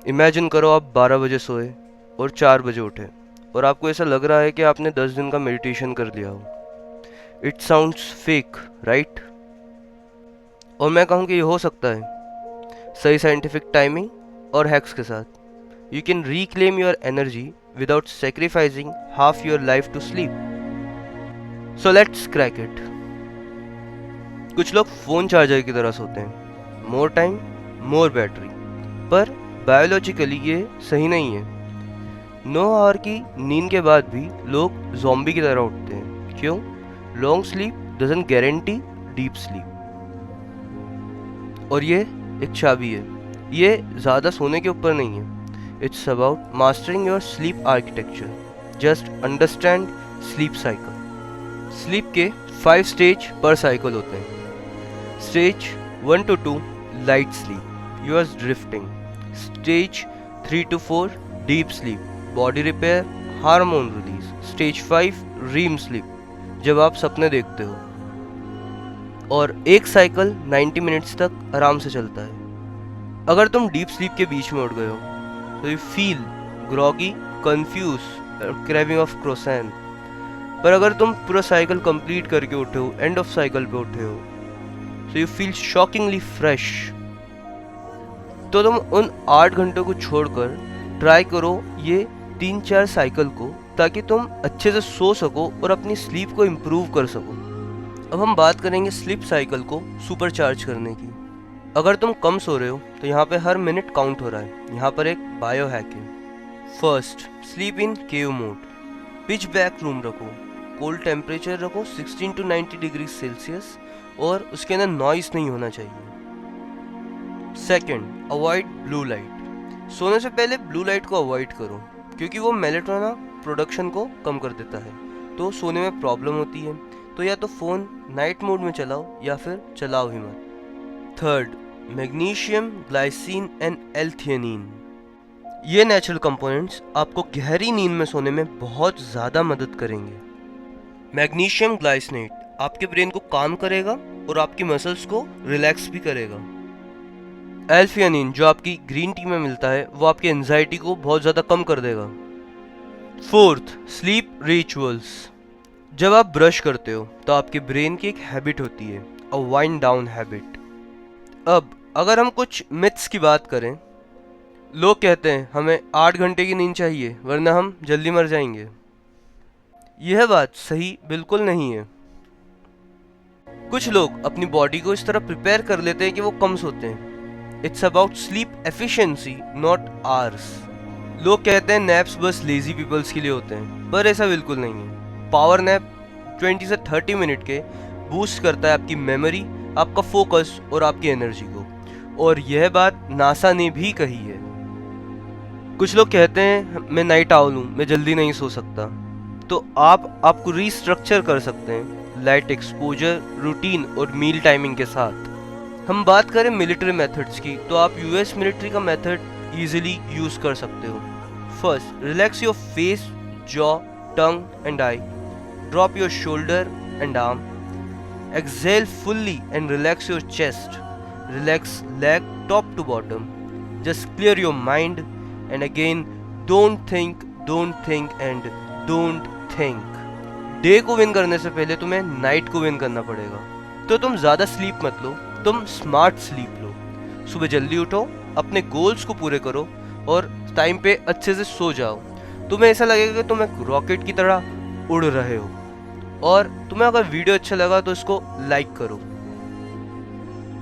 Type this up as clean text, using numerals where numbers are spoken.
Imagine करो आप 12 बजे सोए और 4 बजे उठे और आपको ऐसा लग रहा है कि आपने 10 दिन का मेडिटेशन कर लिया हो। It sounds fake, right? और मैं कहूँ कि ये हो सकता है सही साइंटिफिक टाइमिंग और हैक्स के साथ। You can reclaim your energy without sacrificing half your life to sleep. So let's crack it. कुछ लोग फोन चार्जर की तरह सोते हैं, मोर टाइम मोर बैटरी, पर बायोलॉजिकली ये सही नहीं है। 9 आवर की नींद के बाद भी लोग ज़ॉम्बी की तरह उठते हैं। क्यों? Long sleep doesn't guarantee deep sleep. और ये एक चाबी है, ये ज़्यादा सोने के ऊपर नहीं है। It's about mastering your sleep architecture. Just understand sleep cycle. Sleep के 5 स्टेज पर साइकिल होते हैं। Stage 1 to 2 light sleep, you are drifting. Stage 3 to 4 deep sleep, body repair, hormone release. Stage 5 REM sleep, जब आप सपने देखते हो। और एक साइकिल 90 मिनट्स तक आराम से चलता है। अगर तुम डीप स्लीप के बीच में उठ गए हो तो you feel groggy, confuse, craving of croissant. पर अगर तुम पूरा साइकिल कंप्लीट करके उठे हो, एंड ऑफ साइकिल पे उठे हो, so you feel shockingly fresh। तो तुम उन 8 घंटों को छोड़कर ट्राई करो ये 3-4 साइकिल को, ताकि तुम अच्छे से सो सको और अपनी स्लीप को इम्प्रूव कर सको। अब हम बात करेंगे स्लीप साइकिल को सुपर चार्ज करने की। अगर तुम कम सो रहे हो तो यहाँ पे हर मिनट काउंट हो रहा है। यहाँ पर एक बायो हैक है। First, sleep in cave mode. Pitch black room रखो, कोल्ड टेम्परेचर रखो 16 to 90 डिग्री सेल्सियस, और उसके अंदर नॉइस नहीं होना चाहिए। Second, avoid blue light. सोने से पहले ब्लू लाइट को अवॉइड करो, क्योंकि वो मेलेटोनिन प्रोडक्शन को कम कर देता है, तो सोने में प्रॉब्लम होती है। तो या तो फ़ोन नाइट मोड में चलाओ या फिर चलाओ ही मत। Third, magnesium, glycine and L theanine. ये नेचुरल कंपोनेंट्स आपको गहरी नींद में सोने में बहुत ज़्यादा मदद करेंगे। मैग्नीशियम ग्लाइसिनेट आपके ब्रेन को काम करेगा और आपकी मसल्स को रिलैक्स भी करेगा। एल-थियोनीन जो आपकी ग्रीन टी में मिलता है, वो आपकी एंजाइटी को बहुत ज़्यादा कम कर देगा। Fourth, sleep rituals. जब आप ब्रश करते हो तो आपके ब्रेन की एक हैबिट होती है, अ वाइंड डाउन हैबिट। अब अगर हम कुछ मिथ्स की बात करें, लोग कहते हैं हमें 8 घंटे की नींद चाहिए वरना हम जल्दी मर जाएंगे। यह बात सही बिल्कुल नहीं है। कुछ लोग अपनी बॉडी को इस तरह प्रिपेयर कर लेते हैं कि वो कम सोते हैं। It's about sleep efficiency, not hours. लोग कहते हैं नैप्स बस लेजी पीपल्स के लिए होते हैं, पर ऐसा बिल्कुल नहीं है। पावर नैप 20 से 30 मिनट के बूस्ट करता है आपकी मेमोरी, आपका फोकस और आपकी एनर्जी को। और यह बात नासा ने भी कही है। कुछ लोग कहते हैं मैं नाइट आउल हूँ, मैं जल्दी नहीं सो सकता। तो आप आपको रीस्ट्रक्चर कर सकते हैं लाइट एक्सपोजर, रूटीन और मील टाइमिंग के साथ। हम बात करें मिलिट्री मेथड्स की, तो आप यूएस मिलिट्री का मेथड इजीली यूज कर सकते हो। First, relax your face, jaw, tongue and I. Drop your shoulder and arm. Exhale fully and relax your chest. Relax leg top to bottom. Just clear your mind. And again, don't think and don't think. Day को win करने से पहले तुम्हें night को win करना पड़ेगा। तो तुम ज़्यादा स्लीप मत लो, तुम स्मार्ट स्लीप लो। सुबह जल्दी उठो, अपने गोल्स को पूरे करो और टाइम पे अच्छे से सो जाओ। तुम्हें ऐसा लगेगा कि तुम एक रॉकेट की तरह उड़ रहे हो। और तुम्हें अगर वीडियो अच्छा लगा तो इसको लाइक करो।